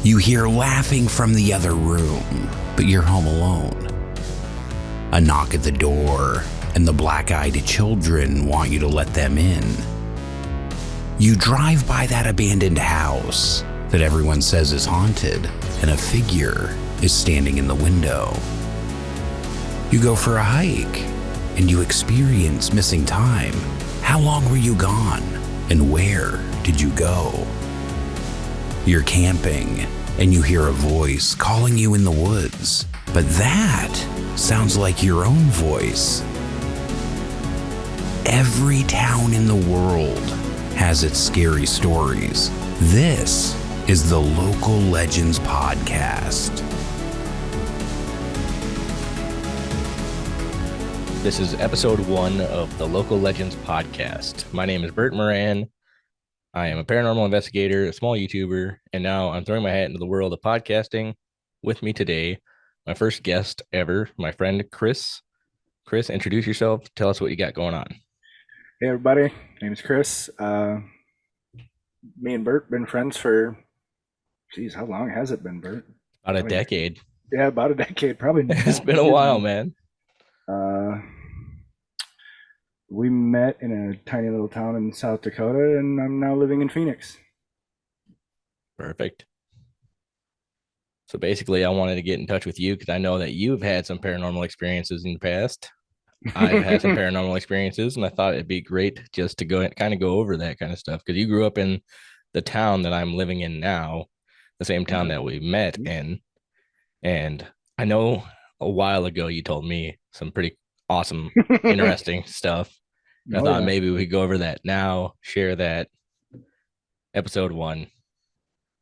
You hear laughing from the other room, but you're home alone. A knock at the door, and the black-eyed children want you to let them in. You drive by that abandoned house that everyone says is haunted, and a figure is standing in the window. You go for a hike, and you experience missing time. How long were you gone, and where did you go? You're camping, and you hear a voice calling you in the woods, but that sounds like your own voice. Every town in the world has its scary stories. This is the Local Legends Podcast. This is episode 1 of the Local Legends Podcast. My name is Bert Moran. I am a paranormal investigator, a small YouTuber, and now I'm throwing my hat into the world of podcasting. With me today, my first guest ever, my friend Chris. Chris, introduce yourself. Tell us what you got going on. Hey everybody, my name is Chris. Me and Bert been friends for, geez, how long has it been, Bert? About a decade. Yeah, about a decade, probably. It's been a while, man. We met in a tiny little town in South Dakota, and I'm now living in Phoenix. Perfect. So basically, I wanted to get in touch with you because I know that you've had some paranormal experiences in the past. I've had some paranormal experiences, and I thought it'd be great just to go over that kind of stuff because you grew up in the town that I'm living in now, the same town that we met in. And I know a while ago you told me some pretty awesome, interesting stuff. I thought maybe we could go over that now, share that. Episode 1.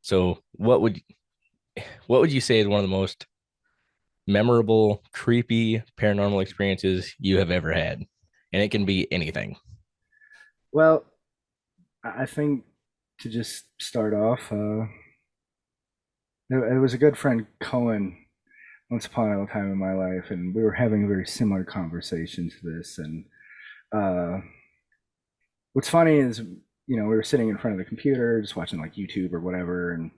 So what would you say is one of the most memorable, creepy paranormal experiences you have ever had? And it can be anything. Well, I think to just start off, it was a good friend, Cohen, once upon a time in my life, and we were having a very similar conversation to this. And what's funny is, we were sitting in front of the computer, just watching like YouTube or whatever, and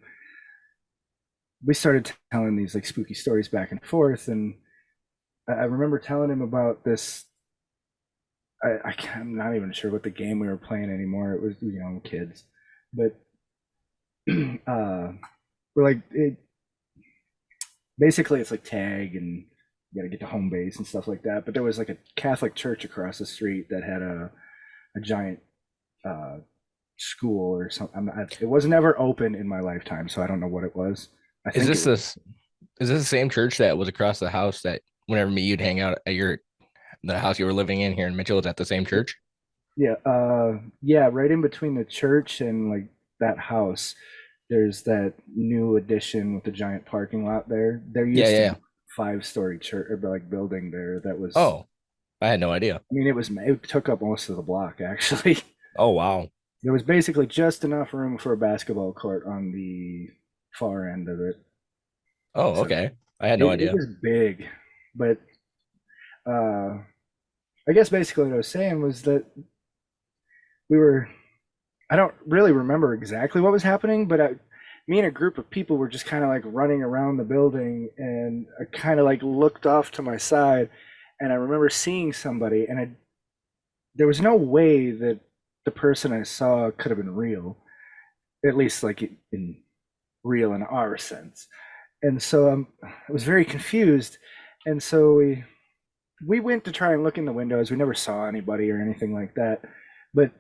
we started telling these like spooky stories back and forth. And I remember telling him about this. I'm not even sure what the game we were playing anymore. It was, kids, but we're like, basically it's like tag and you got to get to home base and stuff like that. But there was like a Catholic church across the street that had a giant school or something. It was never open in my lifetime, so I don't know what it was. Is this the same church that was across the house that whenever you'd hang out at the house you were living in here in Mitchell? Is that the same church? Yeah, right in between the church and like that house, there's that new addition with the giant parking lot there. There used to be a 5-story church or like building there that was. Oh, I had no idea. I mean, it took up most of the block actually. Oh wow. There was basically just enough room for a basketball court on the far end of it. Oh, so okay. I had no idea. It was big, but I guess basically what I was saying was that I don't really remember exactly what was happening, but me and a group of people were just kind of like running around the building, and I kind of like looked off to my side, and I remember seeing somebody, and there was no way that the person I saw could have been real, at least like in real in our sense. And so I was very confused, and so we went to try and look in the windows. We never saw anybody or anything like that, but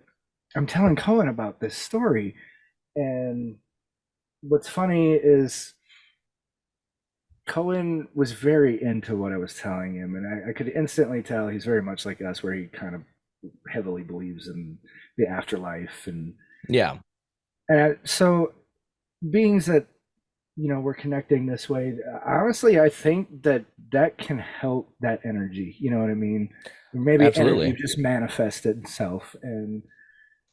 I'm telling Cohen about this story, and what's funny is Cohen was very into what I was telling him, and I could instantly tell he's very much like us, where he kind of heavily believes in the afterlife. And so beings that we're connecting this way, honestly I think that can help that energy, you know what I mean? Maybe energy just manifest itself. And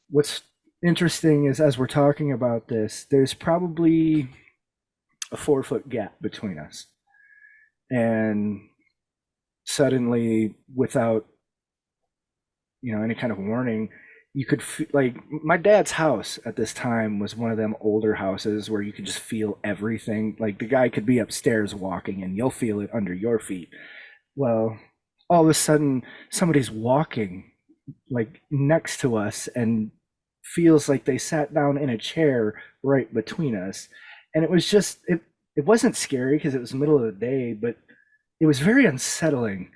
what's interesting is, as we're talking about this, there's probably a 4-foot gap between us, and suddenly, without any kind of warning, you could like my dad's house at this time was one of them older houses where you could just feel everything. Like the guy could be upstairs walking and you'll feel it under your feet. Well, all of a sudden somebody's walking like next to us and feels like they sat down in a chair right between us. And it was just it wasn't scary because it was the middle of the day, but it was very unsettling.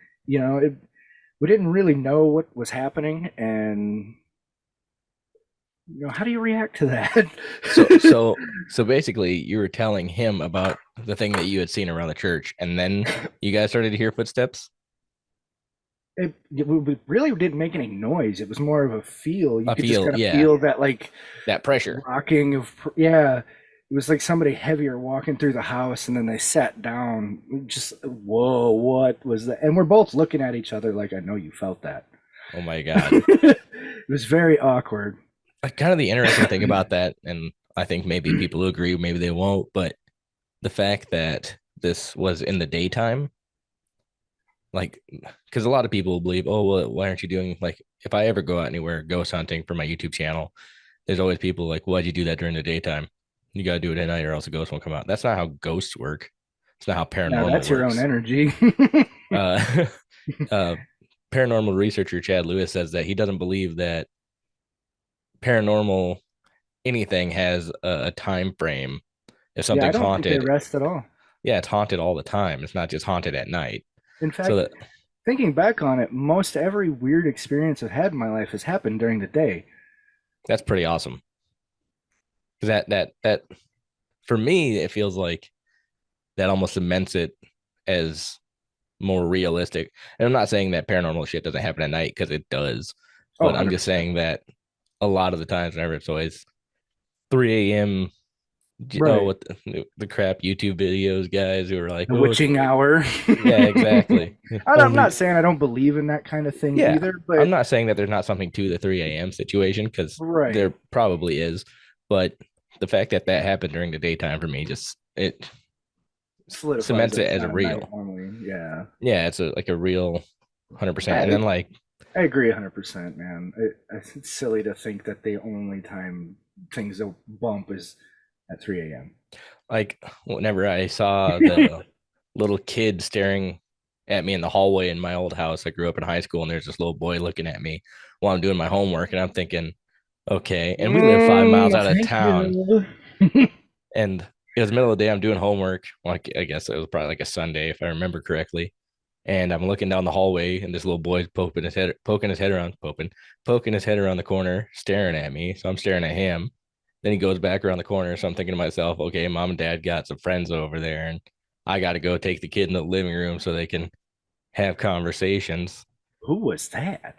We didn't really know what was happening, and how do you react to that? So basically, you were telling him about the thing that you had seen around the church, and then you guys started to hear footsteps. We really didn't make any noise. It was more of a feel. You could just feel, kind of yeah. feel that like That pressure. rocking of yeah. It was like somebody heavier walking through the house, and then they sat down. Just whoa, what was that? And we're both looking at each other like, I know you felt that. Oh my God. It was very awkward. Kind of the interesting thing about that, and I think maybe people will agree, maybe they won't, but the fact that this was in the daytime, like, because a lot of people believe, oh, well, why aren't you doing, like, if I ever go out anywhere ghost hunting for my YouTube channel, there's always people like, why'd you do that during the daytime? You got to do it at night or else a ghost won't come out. That's not how ghosts work. It's not how Now paranormal that's your own works. energy. uh, uh, Paranormal researcher Chad Lewis says that he doesn't believe that paranormal anything has a time frame. If Yeah, I something's don't think they haunted, rest at all. yeah, it's haunted all the time. It's not just haunted at night. In So fact, that thinking back on it, most every weird experience I've had in my life has happened during the day. that's pretty awesome. Because that for me, it feels like that almost cements it as more realistic. And I'm not saying that paranormal shit doesn't happen at night because it does, Oh, but I'm just 100%. saying that a lot of the times, whenever it's always 3 a.m. Oh, Right. what the crap YouTube videos guys who are like, The oh, witching hour. yeah, exactly. I'm Only, not saying I don't believe in that kind of thing yeah. either, I'm but not saying that there's not something to the 3 a.m. situation because right. there probably is, but the fact that that happened during the daytime for me just it Solidifies cements that it it's as a not a night real. only. Yeah. Yeah, it's a like a real 100%. And I, then like I agree 100%, man. It's silly to think that the only time things will bump is at 3 a.m. like whenever I saw the little kid staring at me in the hallway in my old house, I grew up in high school, and there's this little boy looking at me while I'm doing my homework, and I'm thinking, okay, and we live 5 miles No, out of thank town, you. and it was the middle of the day. I'm doing homework. Like I guess it was probably like a Sunday if I remember correctly. And I'm looking down the hallway, and this little boy's poking his head around, poking his head around the corner, staring at me. So I'm staring at him. Then he goes back around the corner. So I'm thinking to myself, okay, mom and dad got some friends over there, and I got to go take the kid in the living room so they can have conversations. Who was that?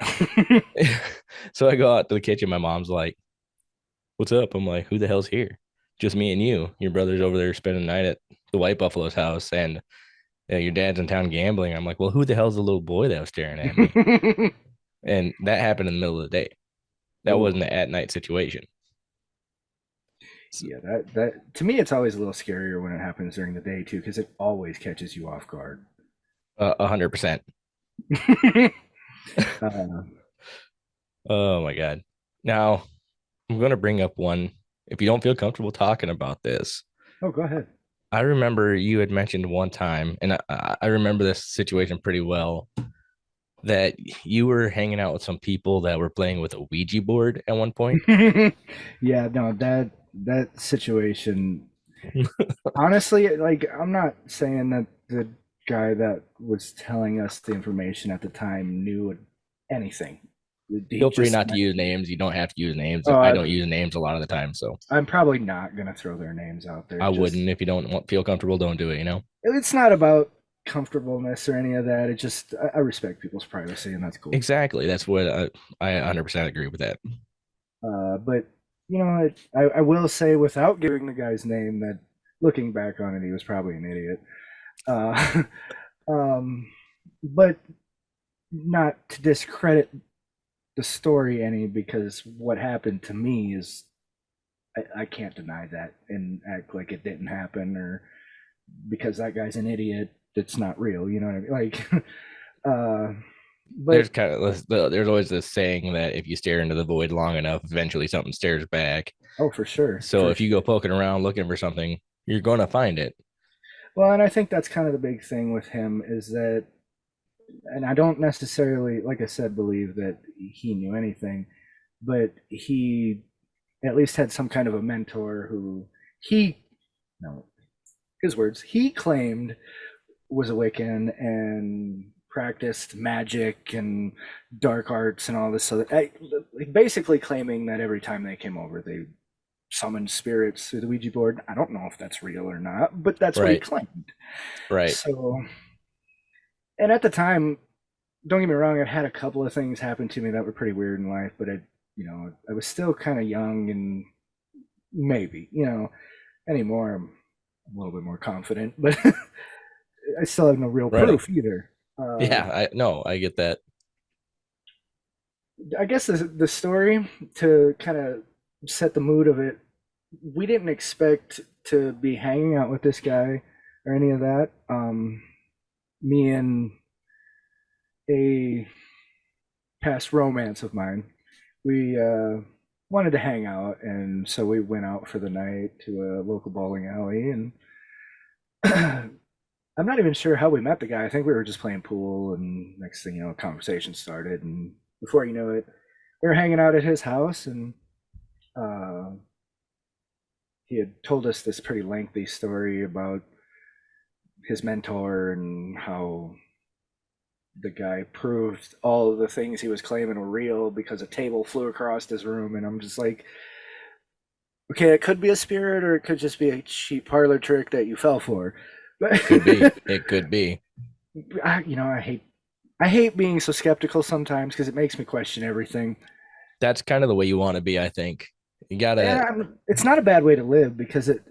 So I go out to the kitchen. My mom's like, "What's up?" I'm like, "Who the hell's here?" Just me and you. Your brother's over there spending the night at the White Buffalo's house, and your dad's in town gambling. I'm like, well, who the hell's the little boy that was staring at me? And that happened in the middle of the day. That Ooh, wasn't an at night situation. yeah, that to me, it's always a little scarier when it happens during the day too, because it always catches you off guard. 100%. uh, Oh my God. Now I'm going to bring up one. If you don't feel comfortable talking about this, oh, go ahead. I remember you had mentioned one time, and I remember this situation pretty well, that you were hanging out with some people that were playing with a Ouija board at one point. Yeah, no, that situation. Honestly, like I'm not saying that the guy that was telling us the information at the time knew anything. He Feel free just, not to use names. You don't have to use names. oh, I don't use names a lot of the time, so I'm probably not gonna throw their names out there. I Just wouldn't. If you don't feel comfortable, don't do it. it's not about comfortableness or any of that. It just I respect people's privacy, and that's cool. Exactly. That's what I 100% agree with that. But I will say without giving the guy's name that looking back on it, he was probably an idiot. Uh, um, but not to discredit the story any, because what happened to me is I can't deny that and act like it didn't happen, or because that guy's an idiot, it's not real. You know what I mean? Like, uh, But there's always this saying that if you stare into the void long enough, eventually something stares back. oh, for sure, So for if you go sure. poking around looking for something, you're gonna find it. Well, and I think that's kind of the big thing with him is that, and I don't necessarily, like I said, believe that he knew anything, but he at least had some kind of a mentor who he, no, his words, he claimed was a Wiccan and practiced magic and dark arts and all this. So that, like, basically claiming that every time they came over, they summoned spirits through the Ouija board. I don't know if that's real or not, but that's what he Right. claimed. Right. So, and at the time, don't get me wrong, I've had a couple of things happen to me that were pretty weird in life, but I was still kind of young and maybe, anymore I'm a little bit more confident, but I still have no real Right. proof either. Yeah. I get that. I guess the story, to kind of set the mood of it, we didn't expect to be hanging out with this guy or any of that. Me and a past romance of mine, we wanted to hang out, and so we went out for the night to a local bowling alley. And I'm not even sure how we met the guy. I think we were just playing pool, and next thing you know, a conversation started, and before you know it, we were hanging out at his house, and uh, he had told us this pretty lengthy story about his mentor and how the guy proved all of the things he was claiming were real because a table flew across his room. And I'm just like, okay, it could be a spirit or it could just be a cheap parlor trick that you fell for. But Could be. It could be. I hate being so skeptical sometimes because it makes me question everything. That's kind of the way you want to be, I think. You gotta. And it's not a bad way to live because it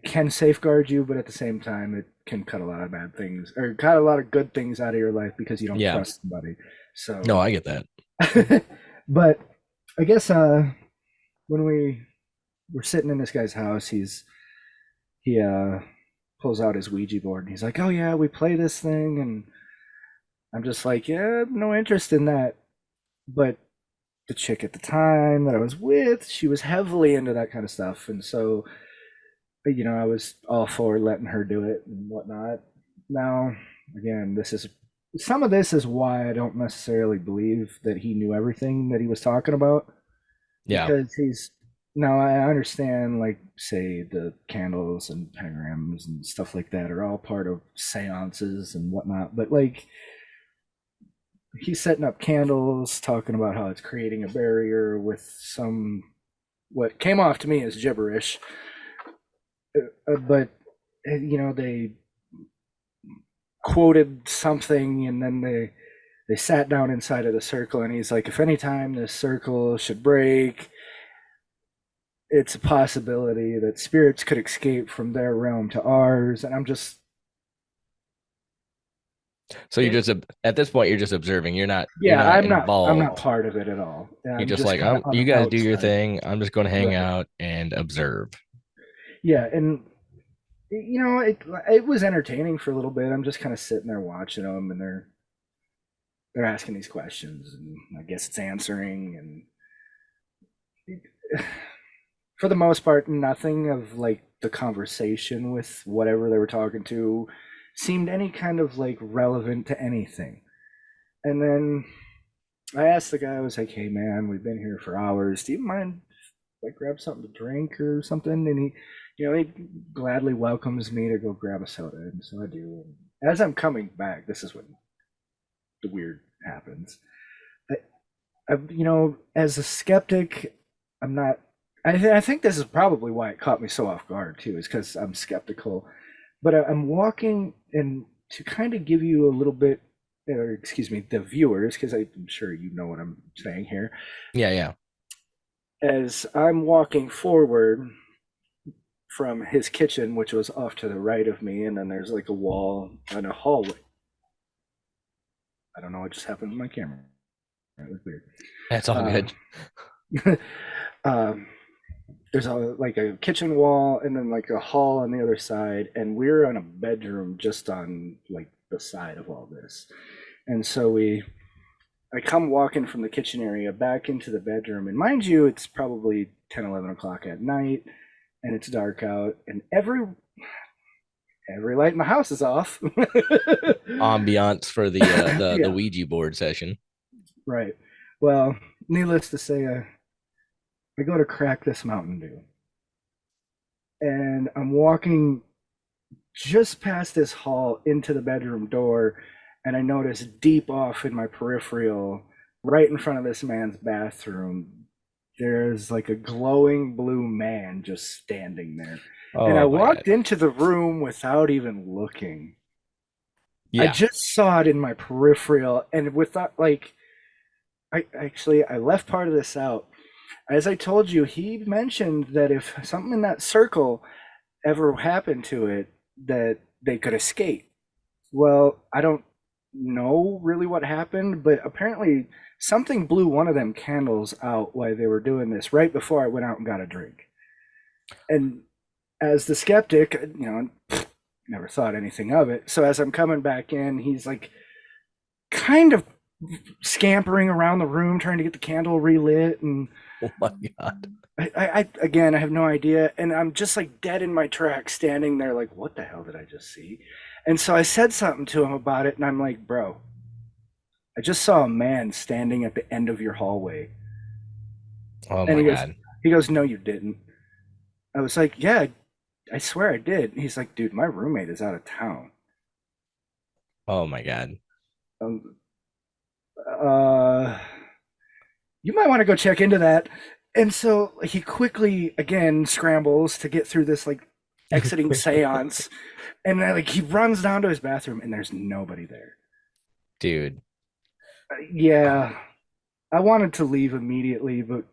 can safeguard you, but at the same time, it can cut a lot of bad things or cut a lot of good things out of your life because you don't Yeah. trust somebody. So, No, I get that. but I guess when we were sitting in this guy's house, he pulls out his Ouija board and he's like, "Oh yeah, we play this thing," and I'm just like, "Yeah, no interest in that." But the chick at the time that I was with, she was heavily into that kind of stuff, and so I was all for letting her do it and whatnot. Now, again, some of this is why I don't necessarily believe that he knew everything that he was talking about, Yeah. because now I understand, like, say the candles and pentagrams and stuff like that are all part of seances and whatnot, but like he's setting up candles, talking about how it's creating a barrier with some what came off to me as gibberish. But they quoted something, and then they sat down inside of the circle, and he's like, if any time this circle should break, it's a possibility that spirits could escape from their realm to ours. And I'm just, So you're just at this point you're just observing. You're yeah, not I'm not involved. part of it at all. Yeah, You're I'm just just like, kind of on you the guys do your outside. thing. I'm just going to hang Right. out and observe. Yeah, and it was entertaining for a little bit. I'm just kind of sitting there watching them, and they're asking these questions, and I guess it's answering. And for the most part, nothing of like the conversation with whatever they were talking to seemed any kind of like relevant to anything. And then I asked the guy, I was like, "Hey man, we've been here for hours. Do you mind if I grab something to drink or something?" And he gladly welcomes me to go grab a soda, and so I do. And as I'm coming back, this is when the weird happens. As a skeptic, I'm not. I think this is probably why it caught me so off guard too, is because I'm skeptical. But I'm walking, and to kind of give you a little bit, or excuse me, the viewers, because I'm sure you know what I'm saying here. Yeah, yeah. As I'm walking forward from his kitchen, which was off to the right of me, and then there's like a wall and a hallway. I don't know what just happened with my camera. It was weird. That's all good. Um, there's like a kitchen wall and then like a hall on the other side, and we're on a bedroom just on like the side of all this. And so I come walking from the kitchen area back into the bedroom. And mind you, it's probably 10, 11 o'clock at night and it's dark out and every light in the house is off. Ambiance for the Yeah, the Ouija board session. right. Well, needless to say, I go to crack this Mountain Dew. And I'm walking just past this hall into the bedroom door, and I notice deep off in my peripheral, right in front of this man's bathroom, there's like a glowing blue man just standing there. And I Oh my god. walked into the room without even looking. I Yeah. just saw it in my peripheral, and without like, I left part of this out. As I told you, he mentioned that if something in that circle ever happened to it, that they could escape. Well, I don't know really what happened, but apparently something blew one of them candles out while they were doing this right before I went out and got a drink. And as the skeptic, never thought anything of it. So as I'm coming back in, he's like kind of scampering around the room trying to get the candle relit. And Oh my god. again, I have no idea. And I'm just like dead in my tracks standing there like, what the hell did I just see? And so I said something to him about it. And I'm like, bro, I just saw a man standing at the end of your hallway. Oh And my god. he goes, no, you didn't. I was like, yeah, I swear I did. And he's like, dude, my roommate is out of town. Oh my god. Um, uh, you might want to go check into that. And so he quickly again scrambles to get through this like exiting seance. And like he runs down to his bathroom and there's nobody there. Dude. Yeah. I wanted to leave immediately, but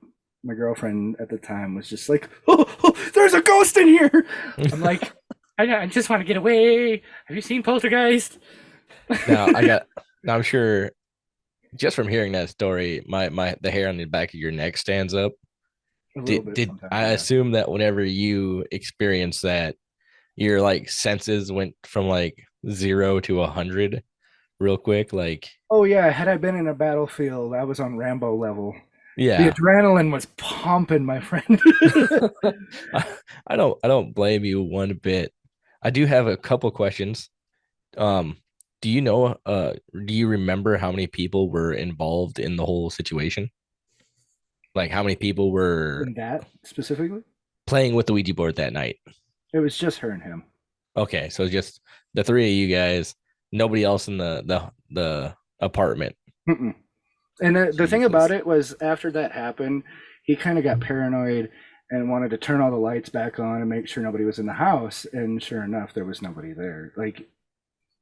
my girlfriend at the time was just like, oh, there's a ghost in here. I'm like, I just want to get away. Have you seen Poltergeist? Now I'm sure just from hearing that story, the hair on the back of your neck stands up. A little bit Did sometimes, I yeah. assume that whenever you experience that, your like senses went from like 0 to 100 real quick? Like, Oh yeah, had I been in a battlefield, I was on Rambo level. The yeah. adrenaline was pumping, my friend. I, I don't blame you one bit. I do have a couple questions. Um, do you know do you remember how many people were involved in the whole situation? Like how many people were In that specifically, playing with the Ouija board that night? it was just her and him. Okay, so just the three of you guys, nobody else in the apartment. Mm-mm. And the thing about Jesus. it was, after that happened, he kind of got paranoid and wanted to turn all the lights back on and make sure nobody was in the house. And sure enough, there was nobody there. Like,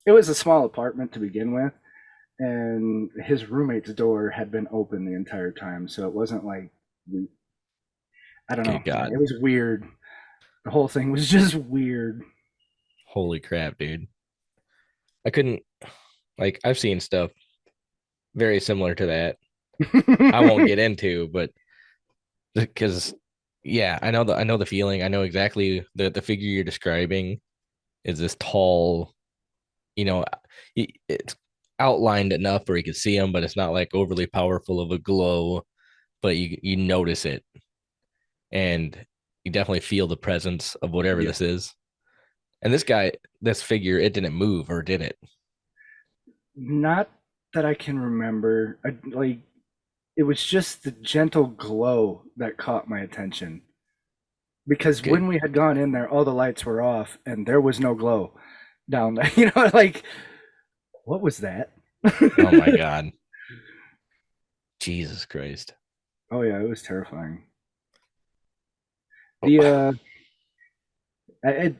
it was a small apartment to begin with, and his roommate's door had been open the entire time. So it wasn't like we, I don't know. Good God. It was weird. The whole thing was just weird. Holy crap, dude. I couldn't like I've seen stuff very similar to that. I won't get into, but because yeah, I know the feeling. I know exactly the figure you're describing is this tall, you know, it's outlined enough where you can see him, but it's not like overly powerful of a glow, but you notice it and you definitely feel the presence of whatever Yeah. this is. And this figure, it didn't move, or did it? Not that I can remember. Like, it was just the gentle glow that caught my attention. Because Good. when we had gone in there, all the lights were off and there was no glow down there. You know, like, what was that? Oh my God. Jesus Christ. Oh yeah, it was terrifying. Oh, The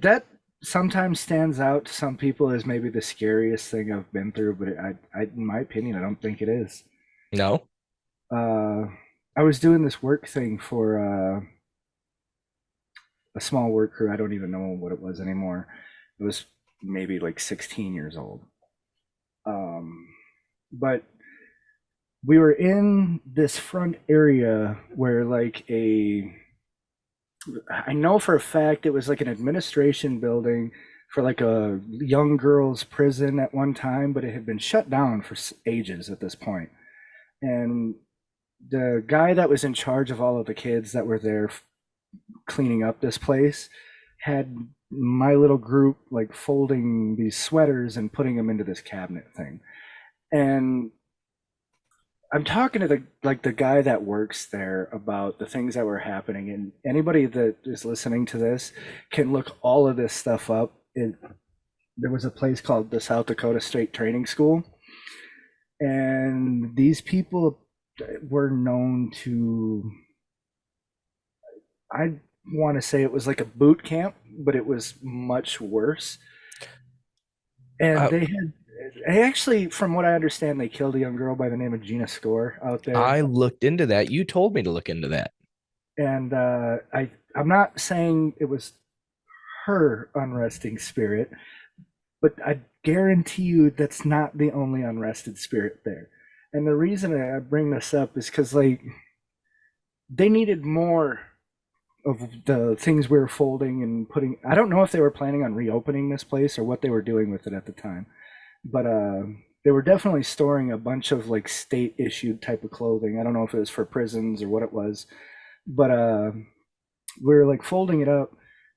that sometimes stands out to some people as maybe the scariest thing I've been through, but in my opinion, I don't think it is. no? Uh, I was doing this work thing for a small work crew. I don't even know what it was anymore. It was maybe like 16 years old. Um, but we were in this front area where I know for a fact it was like an administration building for like a young girls' prison at one time, but it had been shut down for ages at this point. And the guy that was in charge of all of the kids that were there cleaning up this place had my little group like folding these sweaters and putting them into this cabinet thing. And I'm talking to the guy that works there about the things that were happening, and anybody that is listening to this can look all of this stuff up. There was a place called the South Dakota State Training School, and these people were known to, I want to say it was like a boot camp, but it was much worse. And they actually, from what I understand, they killed a young girl by the name of Gina Score out there. I looked into that. You told me to look into that. And I'm not saying it was her unresting spirit, but I guarantee you that's not the only unrested spirit there. And the reason I bring this up is because like they needed more of the things we were folding and putting. I don't know if they were planning on reopening this place or what they were doing with it at the time, but they were definitely storing a bunch of like state issued type of clothing. I don't know if it was for prisons or what it was, but we were like folding it up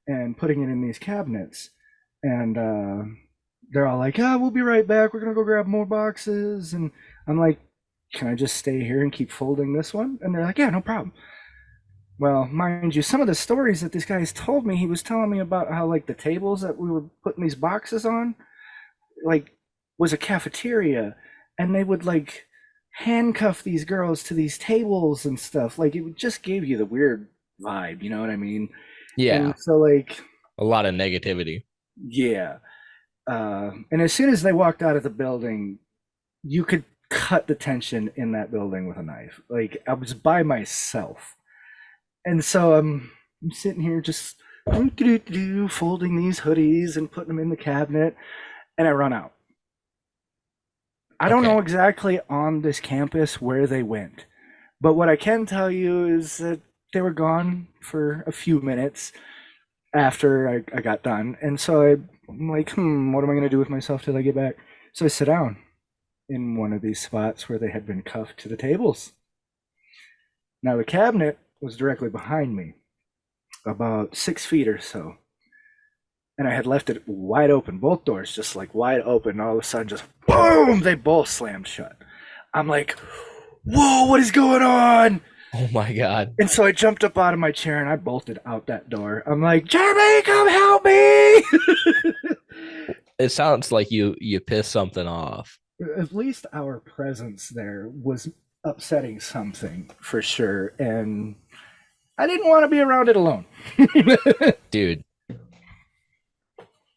and putting it in these cabinets, and they're all like, "Ah, we'll be right back. We're gonna go grab more boxes." And I'm like, "Can I just stay here and keep folding this one?" And they're like, "Yeah, no problem." Well, mind you, some of the stories that this guy's told me, he was telling me about how like the tables that we were putting these boxes on, like, was a cafeteria, and they would like handcuff these girls to these tables and stuff. Like it just gave you the weird vibe, you know what I mean? Yeah. And so like, a lot of negativity. yeah. And as soon as they walked out of the building, you could cut the tension in that building with a knife. Like I was by myself. And so I'm sitting here just folding these hoodies and putting them in the cabinet, and I run out. I don't know exactly on this campus where they went, but what I can tell you is that they were gone for a few minutes after I got done. And so I'm like, what am I going to do with myself till I get back? So I sit down in one of these spots where they had been cuffed to the tables. Now the cabinet was directly behind me, about 6 feet or so. And I had left it wide open, both doors just like wide open. And all of a sudden, just boom, they both slammed shut. I'm like, whoa, what is going on? Oh my God. And so I jumped up out of my chair and I bolted out that door. I'm like, Jeremy, come help me. It sounds like you pissed something off. At least our presence there was upsetting something for sure. And I didn't want to be around it alone. Dude.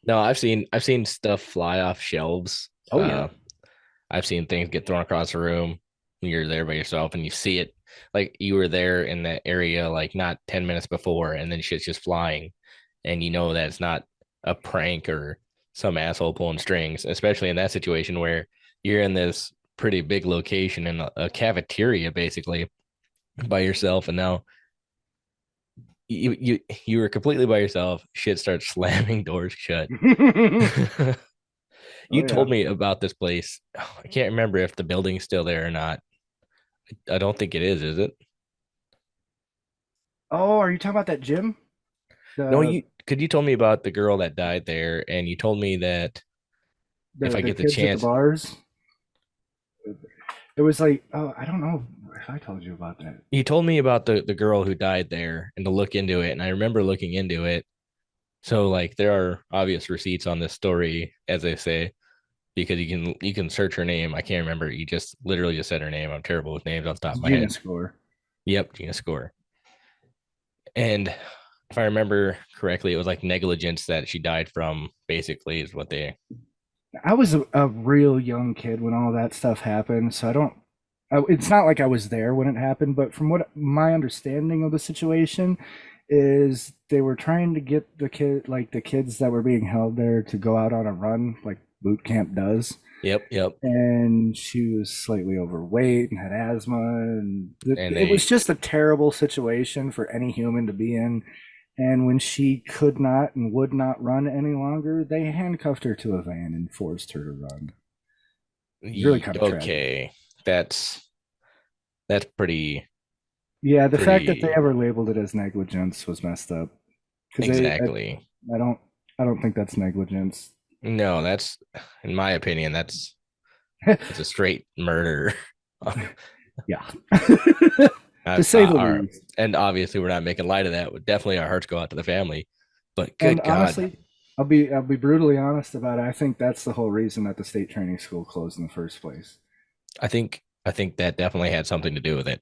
No, I've seen stuff fly off shelves. Oh yeah. I've seen things get thrown across the room when you're there by yourself and you see it like you were there in that area like not 10 minutes before, and then shit's just flying, and you know that it's not a prank or some asshole pulling strings, especially in that situation where you're in this pretty big location in a cafeteria basically by yourself, and now you were completely by yourself. Shit starts slamming doors shut. You told me about this place. I can't remember if the building's still there or not. I don't think it is it? Oh, are you talking about that gym? No, you told me about the girl that died there, and you told me that if I get the chance, the bars. It was like, oh, I don't know if I told you about that. You told me about the girl who died there and to look into it, and I remember looking into it. So like there are obvious receipts on this story, as they say, because you can search her name. I can't remember. You just literally just said her name. I'm terrible with names off the top of my head. Gina Score. Yep, Gina Score. And if I remember correctly, it was like negligence that she died from, basically, is what they. I was a real young kid when all that stuff happened, so it's not like I was there when it happened, but from what my understanding of the situation is, they were trying to get the kids that were being held there to go out on a run, like boot camp does. Yep. And she was slightly overweight and had asthma, and it was just a terrible situation for any human to be in. And when she could not and would not run any longer, they handcuffed her to a van and forced her to run. It was really kind of tragic. Okay, that's pretty Yeah, the fact that they pretty ever labeled it as negligence was messed up. Because exactly. I don't, I don't think that's negligence. No, that's in my opinion, that's a straight murder. Yeah, to say the least. And obviously we're not making light of that. But definitely our hearts go out to the family. But And good God, honestly, I'll be brutally honest about it. I think that's the whole reason that the state training school closed in the first place. I think that definitely had something to do with it.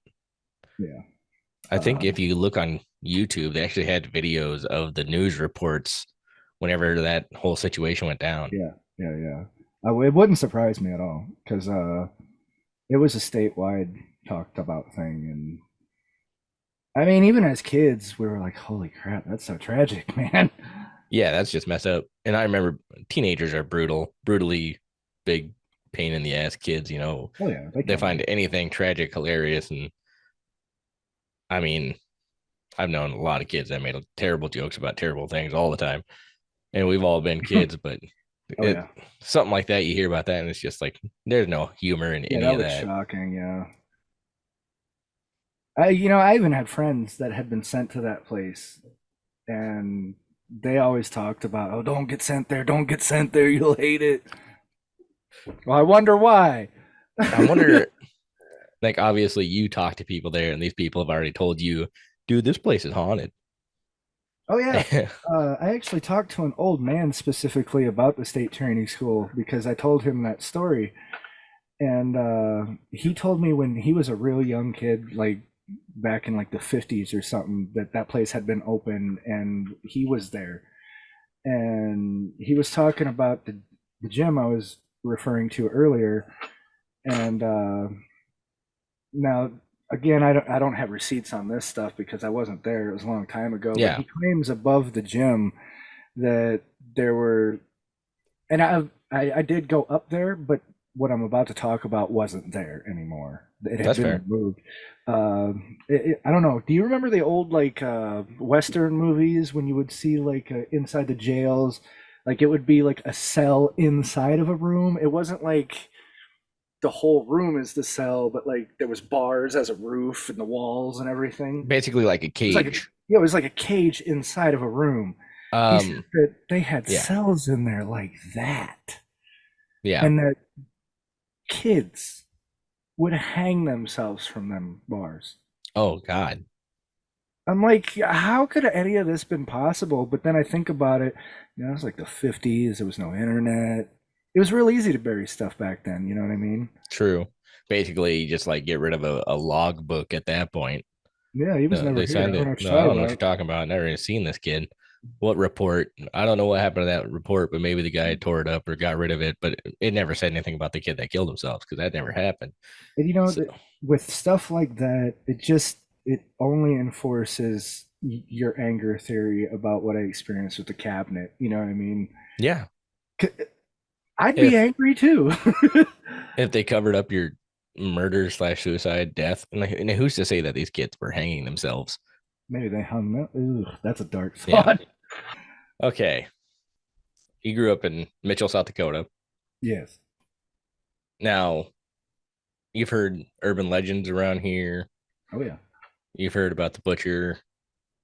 Yeah. I think if Um, you look on YouTube, they actually had videos of the news reports whenever that whole situation went down. yeah, yeah, yeah. It wouldn't surprise me at all because it was a statewide talked about thing, and I mean, even as kids, we were like, "Holy crap, that's so tragic, man." Yeah, that's just messed up. And I remember teenagers are brutally big pain in the ass kids, Oh yeah, they they can find be. anything tragic hilarious. And I mean, I've known a lot of kids that made terrible jokes about terrible things all the time. And we've all been kids, but Oh it yeah, something like that, you hear about that, and it's just like there's no humor in yeah, any that of was that. shocking. Yeah, I even had friends that had been sent to that place, and they always talked about, "Oh, don't get sent there, don't get sent there, you'll hate it." Well, I wonder why. I wonder, like, obviously you talk to people there, and these people have already told you, dude, this place is haunted. Oh yeah. I actually talked to an old man specifically about the state training school because I told him that story, and he told me when he was a real young kid, like back in like the 50s or something, that that place had been open and he was there, and he was talking about the gym I was referring to earlier, and now, again, I don't have receipts on this stuff because I wasn't there. It was a long time ago. But Yeah, he claims above the gym that there were, and I did go up there, but what I'm about to talk about wasn't there anymore. It had that's been fair. removed. I don't know. Do you remember the old like Western movies when you would see like inside the jails, like it would be like a cell inside of a room? It wasn't like the whole room is the cell, but like there was bars as a roof and the walls and everything. Basically like a It was like cage. yeah, it was like a cage inside of a room. He said Um, that they had yeah, cells in there like that, yeah. and that kids would hang themselves from them bars. Oh God. I'm like, how could any of this been possible? But then I think about it, it was like the 50s, there was no internet. It was real easy to bury stuff back then, you know what I mean? True. Basically, you just like get rid of a log book at that point. Yeah, he was No, never they here. I signed don't know it. what No, you're I talking don't know what you're about. talking about. Never even seen this kid. What report? I don't know what happened to that report, but maybe the guy tore it up or got rid of it. But it never said anything about the kid that killed himself because that never happened. And So with stuff like that, it only enforces your anger theory about what I experienced with the cabinet. You know what I mean? yeah, 'Cause I'd be if angry too. if they covered up your murder slash suicide death, and who's to say that these kids were hanging themselves? Maybe they hung them. Ugh, that's a dark Yeah. thought. Okay. He grew up in Mitchell, South Dakota. Yes. Now you've heard urban legends around here. Oh yeah. You've heard about the butcher.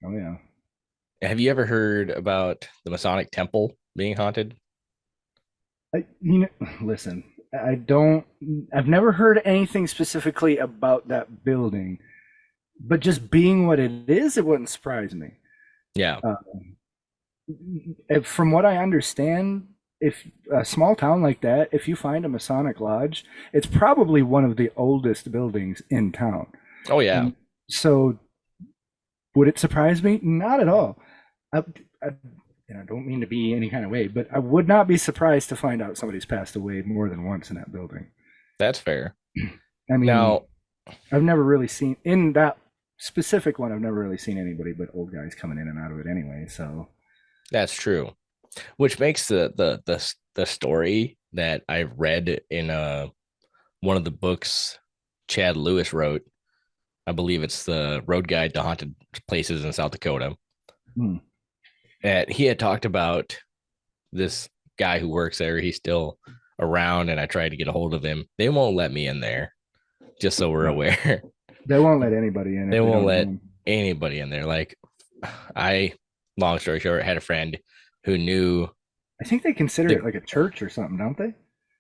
Oh yeah. Have you ever heard about the Masonic Temple being haunted? Listen. I don't. I've never heard anything specifically about that building, but just being what it is, it wouldn't surprise me. Yeah. Uh, from what I understand, if a small town like that, if you find a Masonic lodge, it's probably one of the oldest buildings in town. Oh yeah. And so, would it surprise me? Not at all. I, I, don't mean to be any kind of way, but I would not be surprised to find out somebody's passed away more than once in that building. That's fair. I mean, Now, I've never really seen in that specific one. I've never really seen anybody but old guys coming in and out of it anyway. So, that's true. Which makes the story that I read in one of the books Chad Lewis wrote. I believe it's the Road Guide to Haunted Places in South Dakota. Hmm. that he had talked about this guy who works there. He's still around, and I tried to get a hold of him. They won't let me in there, just so we're No, aware. they won't let anybody in They if they won't don't know let them. anybody in there. Like, I, long story short, had a friend who knew I think they consider the, it like a church or something, don't they?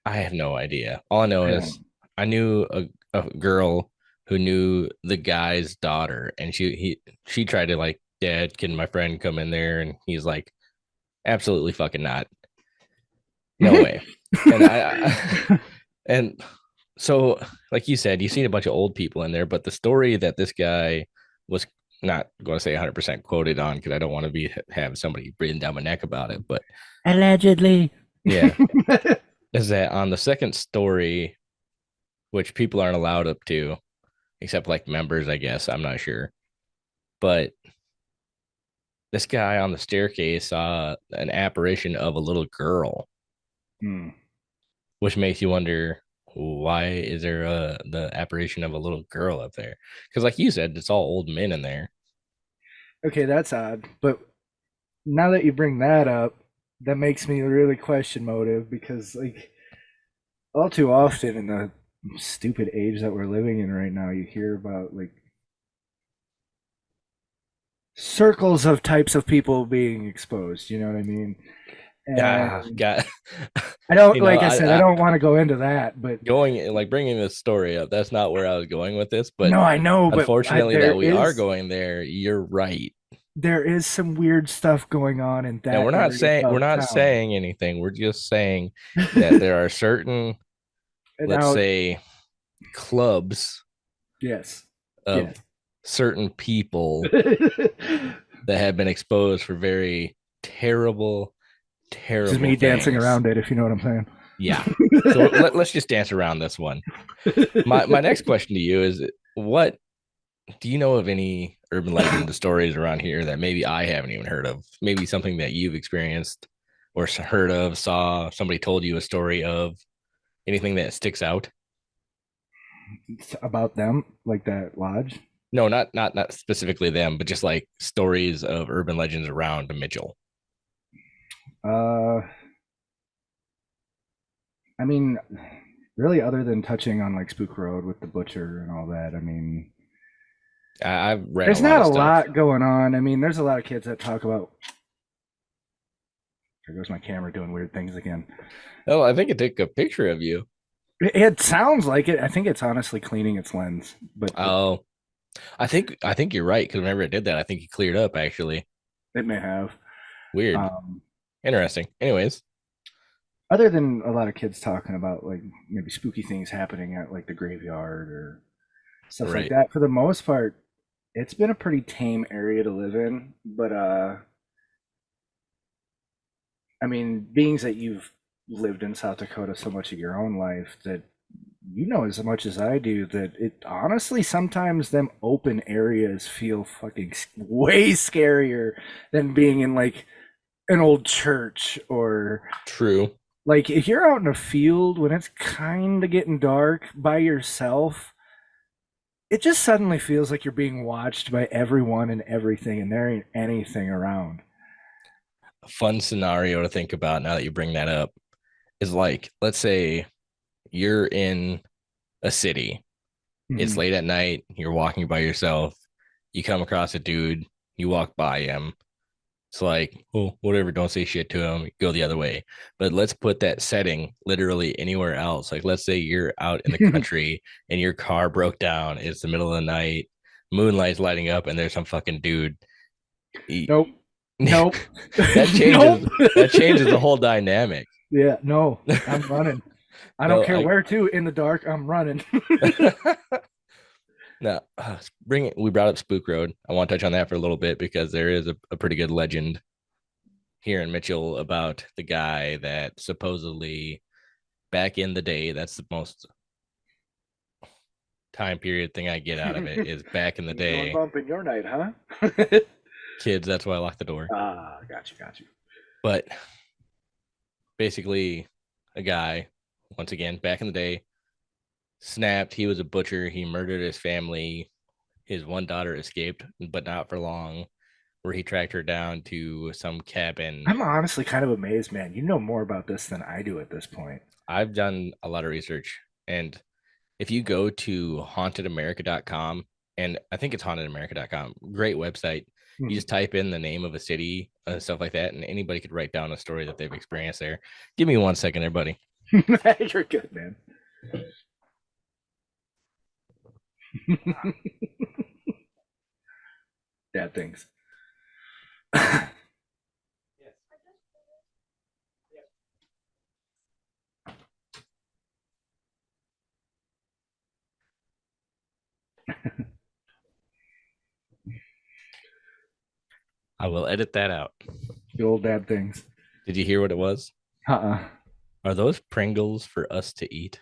I have no idea. All I know I is don't. I knew a girl who knew the guy's daughter, and she tried to like, Dad, can my friend come in there? And he's like, absolutely fucking not. No way. And and so, like you said, you seen a bunch of old people in there, but the story that this guy was not going to say 100% quoted on, because I don't want to be have somebody breathing down my neck about it, but Allegedly. yeah, is that on the second story, which people aren't allowed up to, except like members, I guess. I'm not sure. But this guy on the staircase saw an apparition of a little girl, Hmm. which makes you wonder, why is there the apparition of a little girl up there? Because, like you said, it's all old men in there. Okay, that's odd. But now that you bring that up, that makes me really question motive because, like, all too often in the stupid age that we're living in right now, you hear about like circles of types of people being exposed. You know what I mean? Ah, And God, I don't, you know, like I said, I I don't want to go into that, but going like bringing this story up. That's not where I was going with this, but no, I know, but unfortunately, that we are going there. You're right. there is some weird stuff going on in And that area we're of not town. saying anything. We're just saying that there are certain, And let's now, say, clubs yes, of yes. certain people that have been exposed for very terrible, This is terrible me dancing things. around it, if you know what I'm Yeah. So saying. let's just dance around this one. My next question to you is, what do you know of any urban legend stories around here that maybe I haven't even heard of? Maybe something that you've experienced or heard of, saw, somebody told you a story of, anything that sticks out? About them, like that lodge. No, not specifically them, but just like stories of urban legends around Mitchell. Uh, I mean, really, other than touching on like Spook Road with the butcher and all that, I mean, I've read a there's lot not of a stuff. lot going on. I mean, there's a lot of kids that talk about. There goes my camera doing weird things again. Oh, I think it took a picture of you. It sounds like it. I think it's honestly cleaning its lens, but Oh, I think you're right, because whenever it did that, I think he cleared up actually. it may have. Weird. Um, Interesting. Anyways, Other than a lot of kids talking about like maybe spooky things happening at like the graveyard or stuff like right. that, for the most part, it's been a pretty tame area to live in. But I mean, being that you've lived in South Dakota so much of your own life, that you know as much as I do, that it honestly sometimes them open areas feel fucking way scarier than being in like an old church, or True. like if you're out in a field when it's kind of getting dark by yourself, it just suddenly feels like you're being watched by everyone and everything, and there ain't anything around. A fun scenario to think about now that you bring that up is, like, let's say you're in a city. It's Mhm. late at night, you're walking by yourself, you come across a dude, you walk by him. It's like, oh, whatever, don't say shit to him, go the other way. But let's put that setting literally anywhere else. Like, let's say you're out in the country and your car broke down, it's the middle of the night, moonlight's lighting up, and there's some fucking dude. Nope. Nope. that Nope. changes that changes the whole dynamic. Yeah, no, I'm running. I don't No, care I where to in the dark, I'm running. now bring it. We brought up Spook Road. I want to touch on that for a little bit because there is a pretty good legend here in Mitchell about the guy that supposedly, back in the day, that's the most time period thing I get out of it, is back in the Going day. bump in your night, huh? Kids, that's why I locked the door. Ah, got you, got you. But basically, a guy, once again, back in the day, snapped. He was a butcher. He murdered his family. His one daughter escaped, but not for long. where he tracked her down to some cabin. I'm honestly kind of amazed, man. You know more about this than I do at this point. I've done a lot of research, and if you go to hauntedamerica.com, and I think it's hauntedamerica.com, great website. You Hmm. just type in the name of a city, stuff like that, and anybody could write down a story that they've experienced there. Give me 1 second there, buddy. You're good, man. Dad things. I will edit that out. The old dad things. Did you hear what it was? Uh-uh. Are those Pringles for us to eat?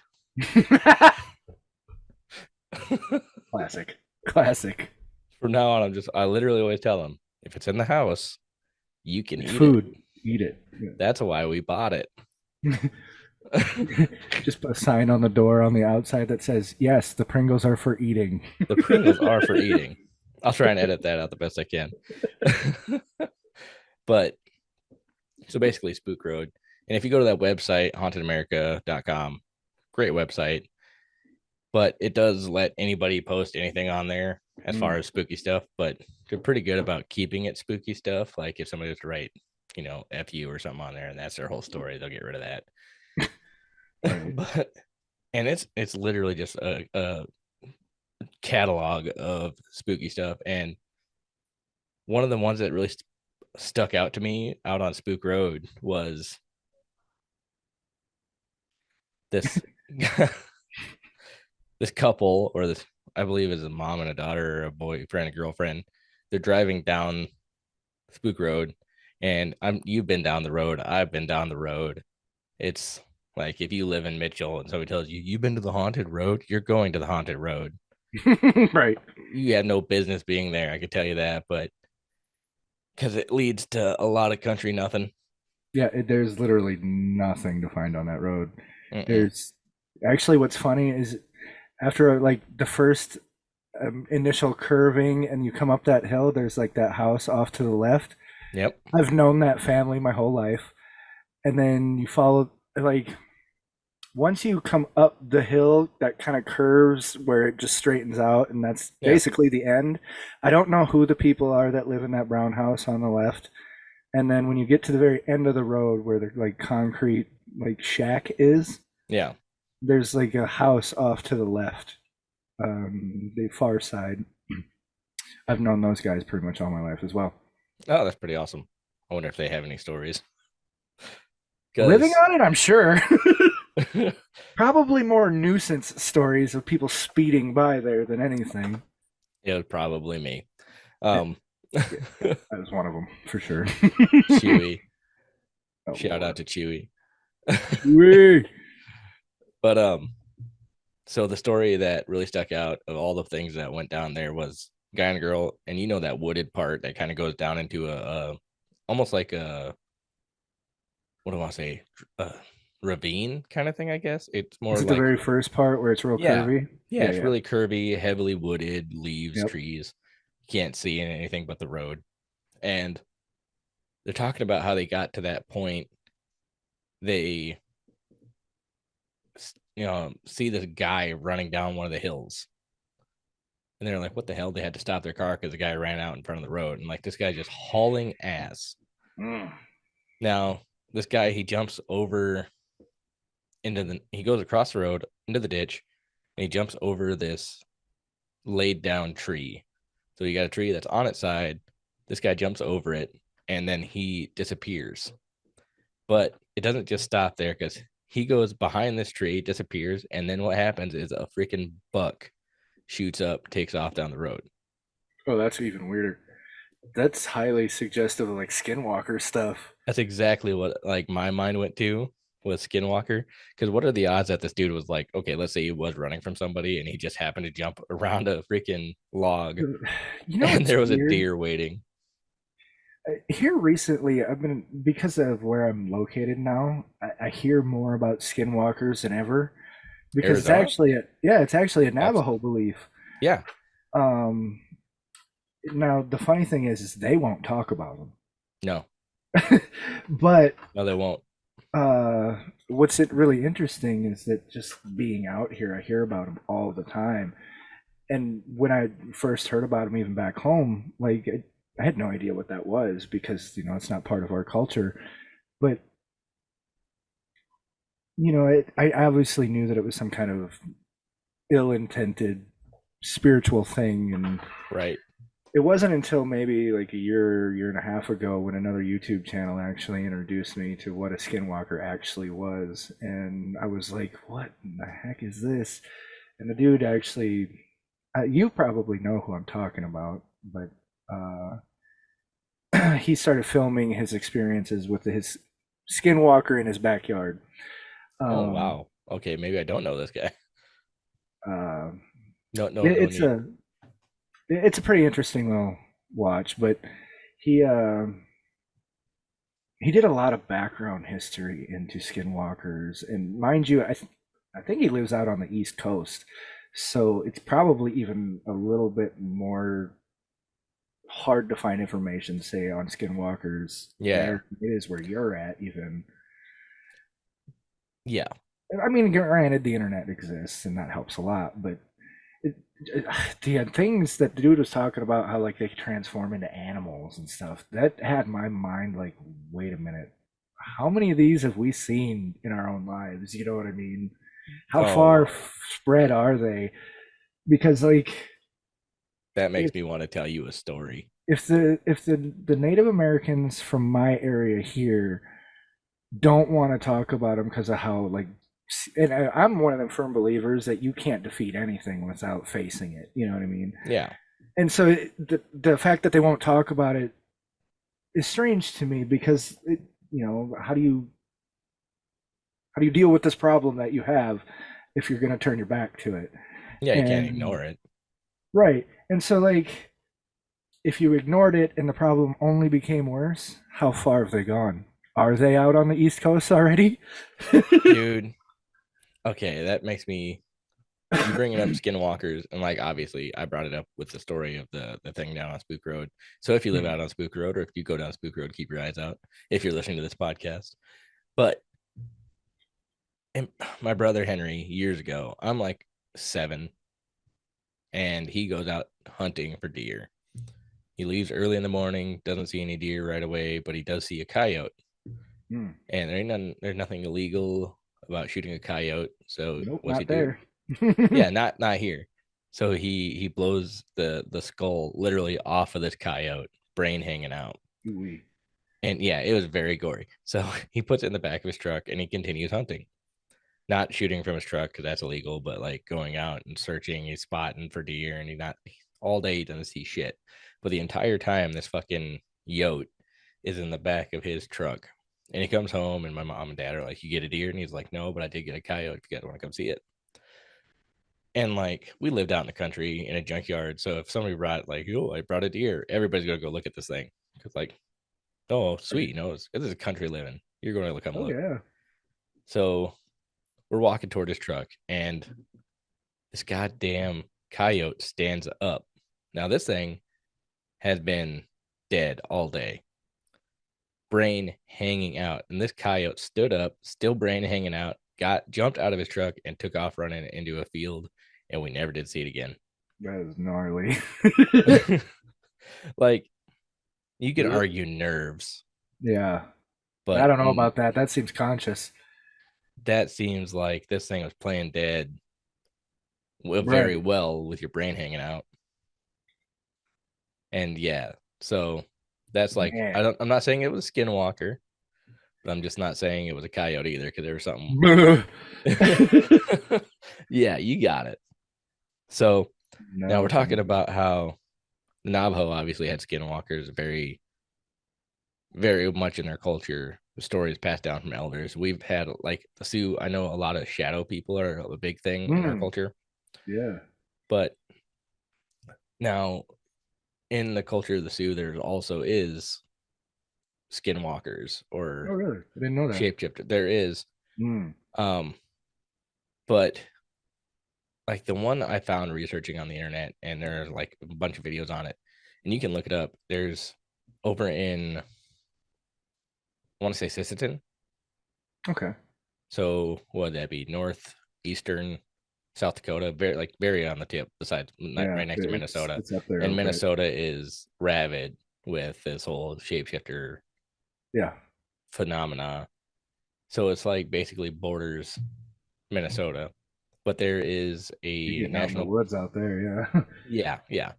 Classic. Classic. From now on, I literally always tell them, if it's in the house, you can eat Food. it. Eat it. That's why we bought it. Just put a sign on the door on the outside that says, yes, the Pringles are for eating. The Pringles are for eating. I'll try and edit that out the best I can. But so basically Spook Road. And if you go to that website, hauntedamerica.com, great website. But it does let anybody post anything on there as far as spooky stuff. But they're pretty good about keeping it spooky stuff. Like if somebody was to write, F you or something on there and that's their whole story, they'll get rid of that. But and it's literally just a catalog of spooky stuff. And one of the ones that really stuck out to me out on Spook Road was this this couple, or this, I believe, is a mom and a daughter, or a boyfriend, a girlfriend. They're driving down Spook Road, and you've been down the road. I've been down the road. It's like if you live in Mitchell and somebody tells you you've been to the haunted road, you're going to the haunted road. Right. You had no business being there. I can tell you that, but because it leads to a lot of country nothing. Yeah, there's literally nothing to find on that road. Mm-mm. There's actually, what's funny is after like the first initial curving and you come up that hill, there's like that house off to the left. Yep. I've known that family my whole life. And then you follow, like, once you come up the hill that kind of curves where it just straightens out, and that's basically the end. I don't know who the people are that live in that brown house on the left. And then when you get to the very end of the road where the like concrete like shack is, Yeah. there's like a house off to the left, the far side. I've known those guys pretty much all my life as well. Oh, that's pretty awesome. I wonder if they have any stories. Living on it, I'm sure. Probably more nuisance stories of people speeding by there than anything. It was probably me. That was one of them for sure. Chewy. Oh, Shout out to Chewy. But so the story that really stuck out of all the things that went down there was guy and girl, and that wooded part that kind of goes down into a almost like a, what do I want to say, ravine kind of thing, I guess. It's more like the very first part where it's real curvy. Yeah, it's really curvy, heavily wooded, leaves, trees. You can't see anything but the road. And they're talking about how they got to that point. They see this guy running down one of the hills. And they're like, what the hell? They had to stop their car because the guy ran out in front of the road. And like, this guy's just hauling ass. Now, this guy, he jumps over he goes across the road into the ditch, and he jumps over this laid down tree. So you got a tree that's on its side. This guy jumps over it, and then he disappears. But it doesn't just stop there, because he goes behind this tree, disappears, and then what happens is a freaking buck shoots up, takes off down the road. Oh, that's even weirder. That's highly suggestive of like Skinwalker stuff. That's exactly what like my mind went to, was Skinwalker. Because what are the odds that this dude was like, okay, let's say he was running from somebody and he just happened to jump around a freaking log, and there was a deer waiting. Here recently, I've been, because of where I'm located now, I hear more about Skinwalkers than ever, because Arizona? it's actually a Navajo belief. Yeah. now the funny thing is they won't talk about No, them. But no, they won't. uh, what's it really interesting is that just being out here, I hear about them all the time. And when I first heard about them, even back home, like I had no idea what that was because it's not part of our culture. But I obviously knew that it was some kind of ill-intended spiritual thing, and Right. it wasn't until maybe like a year and a half ago when another YouTube channel actually introduced me to what a skinwalker actually was, and I was like, "What in the heck is this?" And the dude actually, you probably know who I'm talking about, but he started filming his experiences with his skinwalker in his backyard. Oh Um, wow. Okay, maybe I don't know this guy. uh, No, no, it, no it's need. a pretty interesting little watch, but he uh, he did a lot of background history into skinwalkers, and mind you, I think he lives out on the East Coast, so it's probably even a little bit more hard to find information, say, on skinwalkers Yeah, there than it is where you're at. Even, yeah. I mean, granted, the internet exists, and that helps a lot, but it, it, the things that the dude was talking about, how like they transform into animals and stuff, that had my mind like, wait a minute, how many of these have we seen in our own lives? You know what I mean? How Oh, far spread are they? Because like, that makes if me want to tell you a story. if the Native Americans from my area here don't want to talk about them because of how like, and I'm one of them firm believers that you can't defeat anything without facing it. You know what I mean? Yeah. And so the fact that they won't talk about it is strange to me because how do you deal with this problem that you have if you're going to turn your back to it? Yeah, you can't And ignore it. right, and so like if you ignored it and the problem only became worse, how far have they gone? Are they out on the East Coast already? Dude, okay, that makes me you bringing up skinwalkers, and like obviously I brought it up with the story of the thing down on Spook Road. So if you live out on Spook Road, or if you go down Spook Road, keep your eyes out if you're listening to this podcast. But and my brother Henry, years ago, I'm like 7, and he goes out hunting for deer. He leaves early in the morning, doesn't see any deer right away, but he does see a coyote. Hmm. And there's nothing illegal about shooting a coyote. So Nope, what's he not do? there. Yeah, not here. So he blows the skull literally off of this coyote, brain hanging out. Ooh-wee. And yeah, it was very gory. So he puts it in the back of his truck and he continues hunting. Not shooting from his truck because that's illegal, but like going out and searching, he's spotting for deer, and he not all day he doesn't see shit. But the entire time, this fucking yote is in the back of his truck. And he comes home, and my mom and dad are like, "You get a deer?" And he's like, "No, but I did get a coyote. If you guys want to come see it." And like we lived out in the country in a junkyard, so if somebody brought like, "Oh, I brought a deer," everybody's gonna go look at this thing because like, oh, sweet, this is a country living. You're going to come Oh look. yeah. So we're walking toward his truck, and this goddamn coyote stands up. Now, this thing has been dead all day, brain hanging out. And this coyote stood up, still brain hanging out, jumped out of his truck and took off running into a field. And we never did see it again. That is gnarly. Like, you could Ugh. argue nerves, Yeah. I but don't know about that. That seems conscious. that seems like this thing was playing dead very Right. well with your brain hanging out. And yeah, so that's like Man. I'm not saying it was a skinwalker, but I'm just not saying it was a coyote either because there was something. Yeah, you got it. So now No, we're talking thank you. about how the Navajo obviously had skinwalkers very, very much in their culture. The stories passed down from elders. We've had like the Sioux. I know a lot of shadow people are a big thing in our Mm, culture, yeah. but now in the culture of the Sioux, there also is skinwalkers Oh, or really? I didn't know that. shapeshifter. There is, Mm. um, but like the one I found researching on the internet, and there's like a bunch of videos on it, and you can look it up. There's over in, I want to say Sisseton. Okay. So what would that be? Northeastern South Dakota, very on the tip, besides Yeah, right next to Minnesota. it's up there. And Okay. Minnesota is rabid with this whole shapeshifter Yeah. phenomena. So it's like basically borders Minnesota, but there is You're a getting out in the national. woods out there, Yeah, yeah. yeah.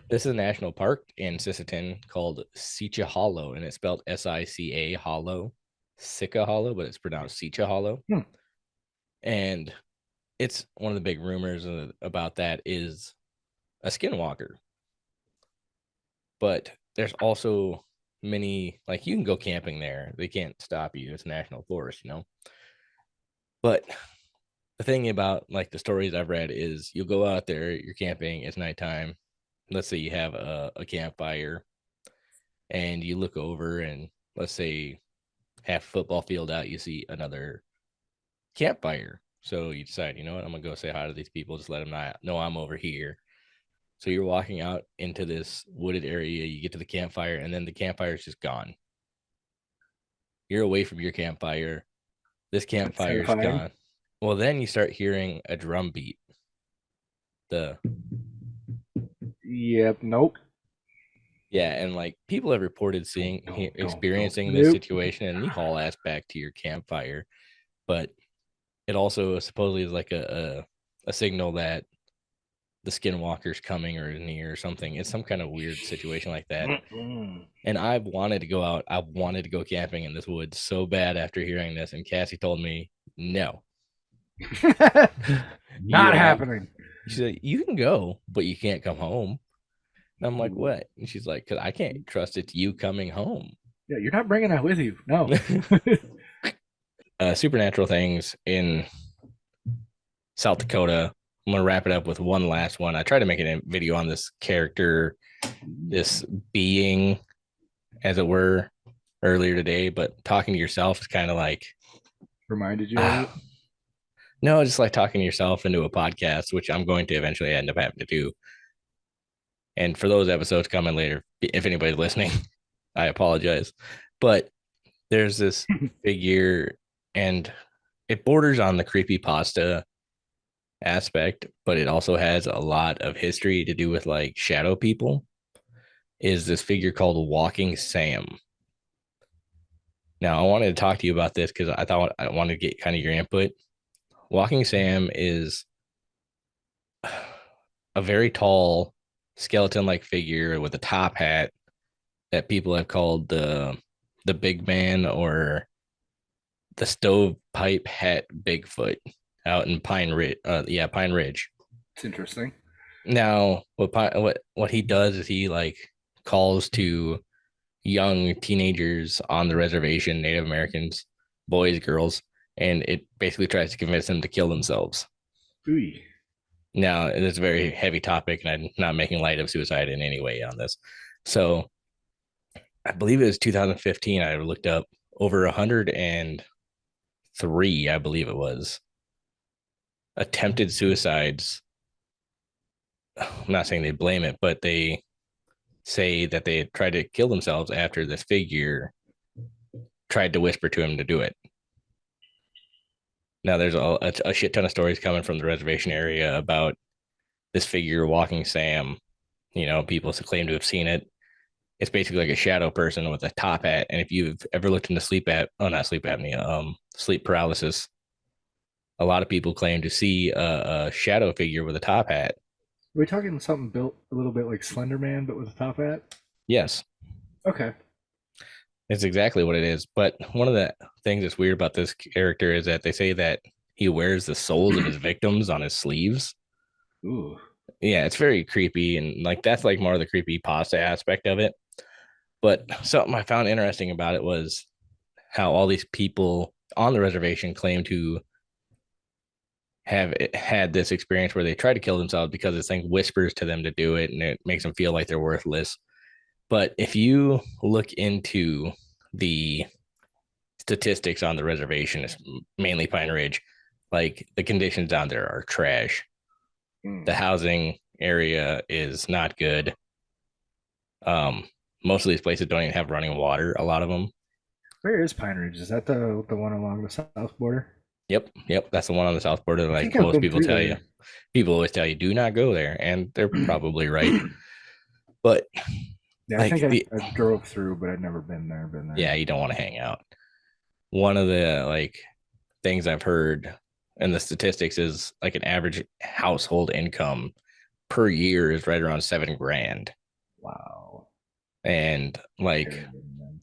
This is a national park in Sisseton called Sicha Hollow, and it's spelled Sica Hollow, Sica Hollow, but it's pronounced Sicha Hollow. Hmm. And it's one of the big rumors about that is a skinwalker. But there's also many, like, you can go camping there. They can't stop you. It's national forest, you know. But the thing about like the stories I've read is you'll go out there, you're camping, it's nighttime. Let's say you have a campfire and you look over and let's say half a football field out, you see another campfire. So you decide, you know what, I'm gonna go say hi to these people, just let them know I'm over here. So you're walking out into this wooded area, you get to the campfire, and then the campfire is just gone. You're away from your campfire. This campfire is gone. Well, then you start hearing a drum beat. Yep. Nope. Yeah, and like people have reported experiencing Nope. this situation, and you haul ass back to your campfire. But it also supposedly is like a signal that the skinwalker's coming or near or something. It's some kind of weird situation like that. And I've wanted to go out. I wanted to go camping in this woods so bad after hearing this. And Cassie told me, no. Not happening. She's like, you can go, but you can't come home. And I'm like, what? And she's like, because I can't trust it's you coming home. Yeah, you're not bringing that with you. No. Supernatural things in South Dakota. I'm going to wrap it up with one last one. I tried to make a video on this character, this being, as it were, earlier today, but talking to yourself is kind of like. Reminded you of it? No, just like talking to yourself into a podcast, which I'm going to eventually end up having to do. And for those episodes coming later, if anybody's listening, I apologize. But there's this figure, and it borders on the creepypasta aspect, but it also has a lot of history to do with like shadow people. Is this figure called Walking Sam? Now, I wanted to talk to you about this because I thought I wanted to get kind of your input. Walking Sam is a very tall skeleton-like figure with a top hat that people have called the big man or the stovepipe hat Bigfoot out in Pine Ridge. Pine Ridge. It's interesting. Now, what he does is he like calls to young teenagers on the reservation, Native Americans, boys, girls, and it basically tries to convince them to kill themselves. Ooh. Now, it's a very heavy topic, and I'm not making light of suicide in any way on this. So I believe it was 2015. I looked up over 103, I believe it was, attempted suicides. I'm not saying they blame it, but they say that they tried to kill themselves after this figure tried to whisper to him to do it. Now, there's a shit ton of stories coming from the reservation area about this figure, Walking Sam. You know, people claim to have seen it. It's basically like a shadow person with a top hat. And if you've ever looked into sleep paralysis, a lot of people claim to see a shadow figure with a top hat. Are we talking something built a little bit like Slender Man, but with a top hat? Yes. Okay. It's exactly what it is. But one of the things that's weird about this character is that they say that he wears the souls of his victims on his sleeves. Ooh. Yeah, it's very creepy. And like that's like more of the creepy pasta aspect of it. But something I found interesting about it was how all these people on the reservation claim to have had this experience where they try to kill themselves because this thing whispers to them to do it and it makes them feel like they're worthless. But if you look into the statistics on the reservation, it's mainly Pine Ridge, like the conditions down there are trash. The housing area is not good. Um, most of these places don't even have running water. A lot of them. Where is Pine Ridge? Is that the one along the south border? Yep, yep. That's the one on the south border. I Like think I've most been people through tell you, there. people always tell you, do not go there, and they're probably right. But Yeah, I think like the I drove through, but I've never been there. Been yeah, there. you don't want to hang out. One of the like things I've heard and the statistics is like an average household income per year is right around 7 grand. Wow. And like Terrible, man.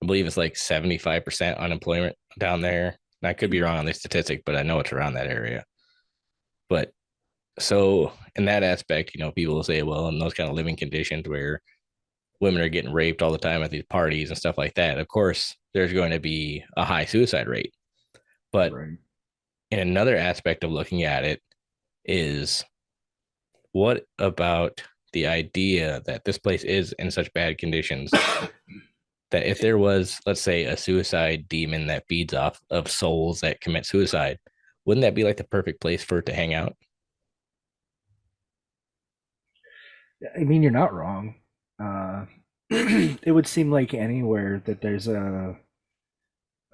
I believe it's like 75% unemployment down there. I could be wrong on the statistic, but I know it's around that area. But so in that aspect, people will say, well, in those kind of living conditions where women are getting raped all the time at these parties and stuff like that, of course, there's going to be a high suicide rate. But Right. in another aspect of looking at it is what about the idea that this place is in such bad conditions that if there was, let's say, a suicide demon that feeds off of souls that commit suicide, wouldn't that be like the perfect place for it to hang out? I mean, you're not wrong. Uh, it would seem like anywhere that there's a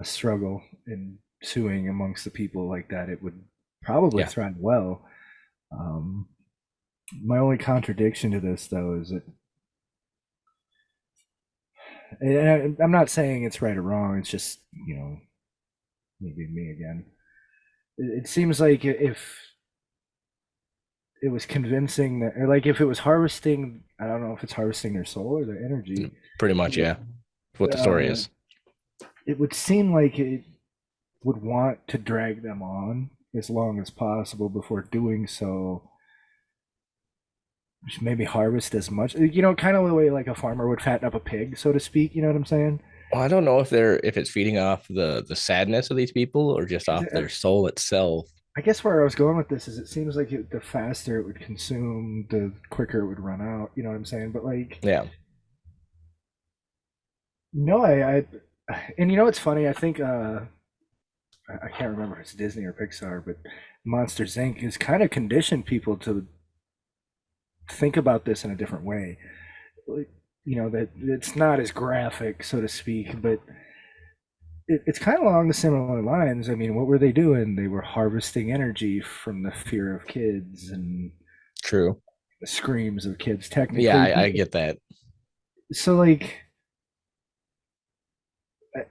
struggle in suing amongst the people like that, it would probably Yeah, thrive well. Um, my only contradiction to this, though, is that, and I'm not saying it's right or wrong. It's just, maybe me again. It seems like if it was convincing that, or like if it was harvesting, I don't know if it's harvesting their soul or their energy. pretty much. Yeah, what the story Uh, is. it would seem like it would want to drag them on as long as possible before doing so. Just maybe harvest as much, kind of the way like a farmer would fatten up a pig, so to speak. You know what I'm saying? Well, I don't know if it's feeding off the sadness of these people or just off their soul itself. I guess where I was going with this is it seems like the faster it would consume, the quicker it would run out. You know what I'm saying? But like, Yeah, no, and it's funny. I think I can't remember if it's Disney or Pixar, but Monsters Inc. has kind of conditioned people to think about this in a different way. Like, that it's not as graphic, so to speak, but it's kind of along the similar lines. I mean, what were they doing? They were harvesting energy from the fear of kids and true. the screams of kids, Yeah, technically. I get that. So, like,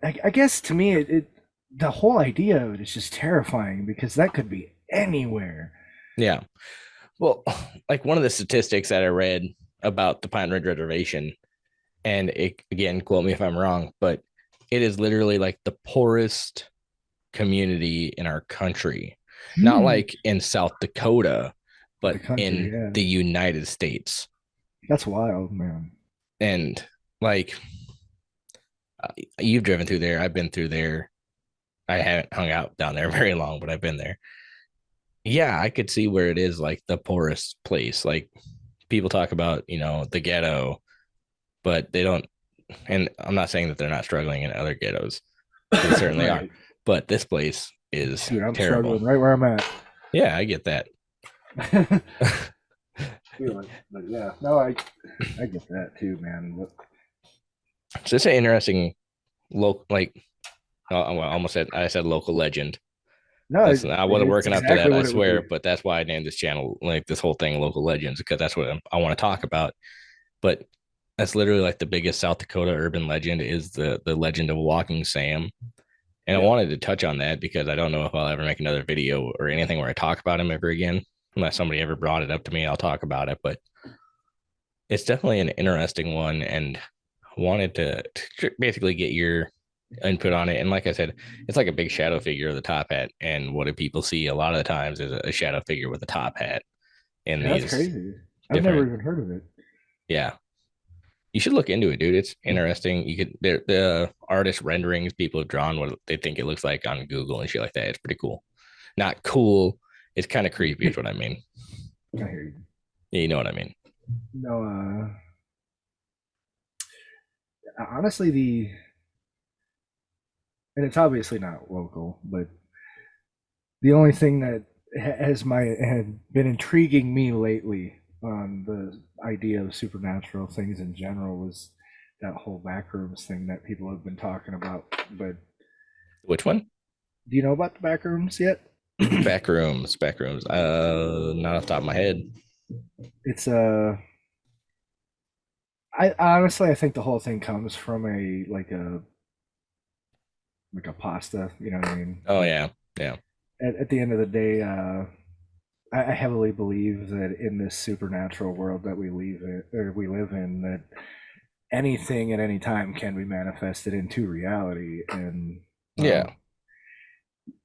I guess to me, the whole idea of it is just terrifying because that could be anywhere. Yeah. Well, like one of the statistics that I read about the Pine Ridge Reservation, and it again, quote me if I'm wrong, but it is literally like the poorest community in our country. Not Hmm. like in South Dakota, The but country, in yeah, the United States. that's wild, man. And like you've driven through there, I've been through there. I haven't hung out down there very long, but I've been there. Yeah, I could see where it is like the poorest place. Like people talk about, the ghetto, but they don't. And I'm not saying that they're not struggling in other ghettos. They certainly are. Right, But this place is dude. I'm terrible. struggling right where I'm at. Yeah, I get that. Feel it, but yeah, no, I get that too, man. So it's an interesting local, like I almost said I said local legend. No, I wasn't it's working up to exactly that, I what it would swear. be. But that's why I named this channel like this whole thing local legends because that's what I want to talk about. But that's literally like the biggest South Dakota urban legend is the legend of Walking Sam. And I Yeah. wanted to touch on that because I don't know if I'll ever make another video or anything where I talk about him ever again. Unless somebody ever brought it up to me, I'll talk about it. But it's definitely an interesting one and wanted to basically get your input on it. And like I said, it's like a big shadow figure of the top hat. And what do people see a lot of the times is a shadow figure with a top hat in Yeah, that's these crazy. I've never different, even heard of it. yeah. You should look into it, dude. It's interesting. You could the artist renderings people have drawn what they think it looks like on Google and shit like that. It's pretty cool. Not cool. It's kind of creepy, is what I mean. I hear you. Yeah, you know what I mean. No, honestly, and it's obviously not local, but the only thing that had been intriguing me lately on the idea of supernatural things in general was that whole backrooms thing that people have been talking about. But Which one? do you know about the backrooms yet? Backrooms. Not off the top of my head. It's I honestly I think the whole thing comes from a pasta. You know what I mean? Oh But yeah, yeah, at the end of the day, I heavily believe that in this supernatural world that we live in, that anything at any time can be manifested into reality. And yeah.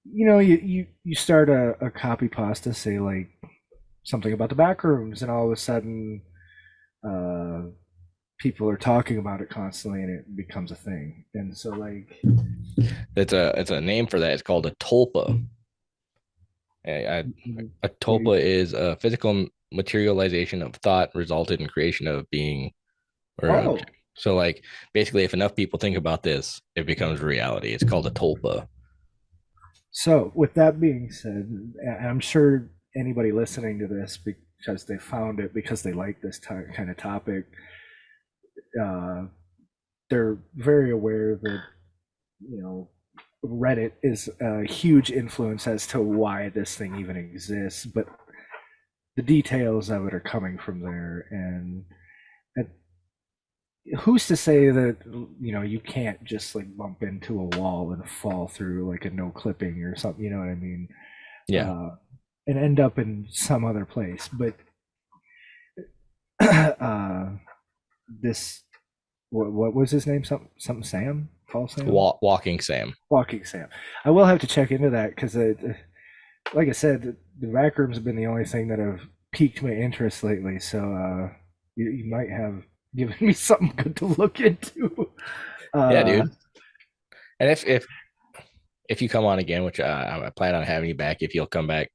you start a copy pasta, say like something about the back rooms, and all of a sudden, uh, people are talking about it constantly, and it becomes a thing. And so, like, It's a name for that. It's called a tulpa. A what do you, tulpa is a physical materialization of thought resulted in creation of being or an oh, object. So like basically if enough people think about this, it becomes reality. It's called a tulpa. so with that being said, I'm sure anybody listening to this because they found it because they like this kind of topic, uh, they're very aware that you know Reddit is a huge influence as to why this thing even exists, but the details of it are coming from there. And who's to say that you can't just like bump into a wall and fall through like a no clipping or something, you know what I mean? Yeah. uh, and end up in some other place. But uh, this what was his name? Something Sam? Paul Sam? Walking Sam. Walking Sam. I will have to check into that because, like I said, the back rooms have been the only thing that have piqued my interest lately. So you might have given me something good to look into. Yeah, Uh, dude. And if you come on again, which I plan on having you back, if you'll come back,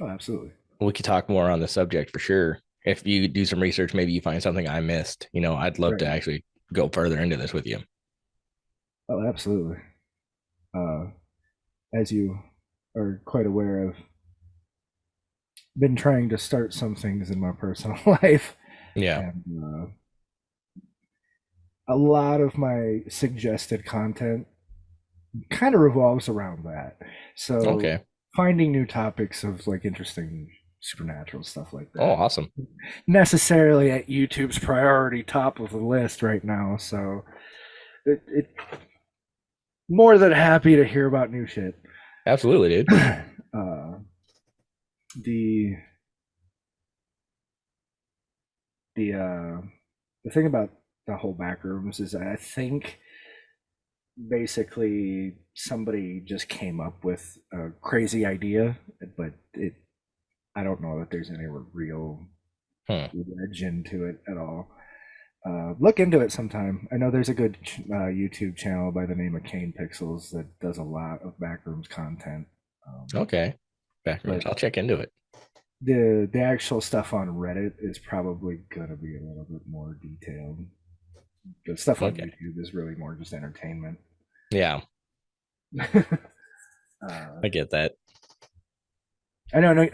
oh, absolutely. we could talk more on the subject for sure. If you do some research, maybe you find something I missed. I'd love to Right. actually go further into this with you. Oh, absolutely. Uh, as you are quite aware of, been trying to start some things in my personal life, Yeah. and a lot of my suggested content kind of revolves around that. So Okay. finding new topics of like interesting supernatural stuff like Oh, that awesome. necessarily at YouTube's priority top of the list right now. So it more than happy to hear about new shit. Absolutely, dude. uh, the the thing about the whole back rooms is I think basically somebody just came up with a crazy idea, but I don't know that there's any real Hmm. legend to it at all. Look into it sometime. I know there's a good YouTube channel by the name of Kane Pixels that does a lot of backrooms content. Okay. But Backrooms. I'll check into it. the actual stuff on Reddit is probably gonna be a little bit more detailed. The stuff on Okay. YouTube is really more just entertainment. Yeah, uh, I get that. I don't know.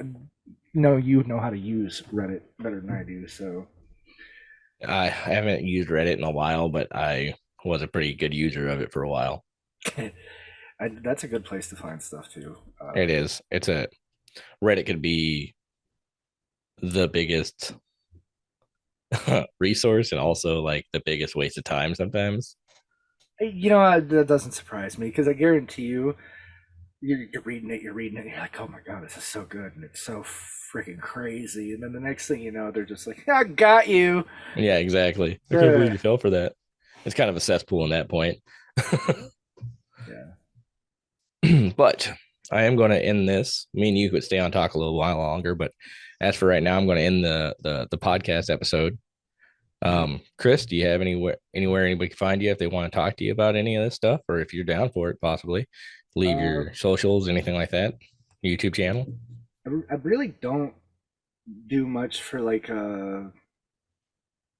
No, you know how to use Reddit better than I do. So I haven't used Reddit in a while, but I was a pretty good user of it for a while. that's a good place to find stuff too. It is. Reddit could be the biggest resource and also like the biggest waste of time sometimes. That doesn't surprise me because I guarantee you're reading it, you're like, oh my god, this is so good and it's so freaking crazy, and then the next thing you know, they're just like, I got you. Yeah, exactly. I can't believe Uh, you fell for that. It's kind of a cesspool in that point. yeah. But I am going to end this. Me and you could stay on talk a little while longer, but as for right now, I'm going to end the podcast episode. Chris, do you have anywhere anybody can find you if they want to talk to you about any of this stuff, or if you're down for it, possibly leave Uh, your socials, anything like that, YouTube channel? I really don't do much for like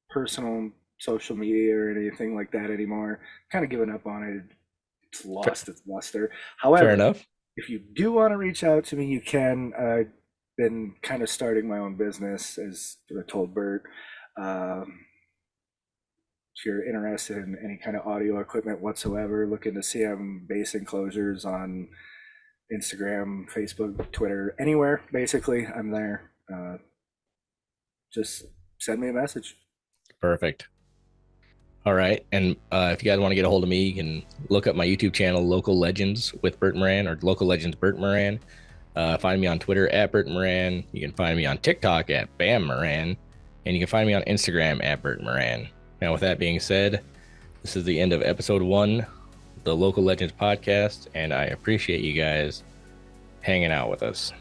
personal social media or anything like that anymore. Kind of given up on it. It's Fair, lost its luster. fair However, enough. if you do want to reach out to me, you can. been kind of starting my own business, as I told Bert. Um, if you're interested in any kind of audio equipment whatsoever, looking to CM bass enclosures on Instagram, Facebook, Twitter, anywhere, basically, I'm there. Just send me a message. Perfect. All right. And if you guys want to get a hold of me, you can look up my YouTube channel, Local Legends with Bert Moran, or Local Legends Bert Moran. Find me on Twitter at Bert Moran. You can find me on TikTok at Bam Moran. And you can find me on Instagram at Bert Moran. Now, with that being said, this is the end of episode 1, the Local Legends podcast, and I appreciate you guys hanging out with us.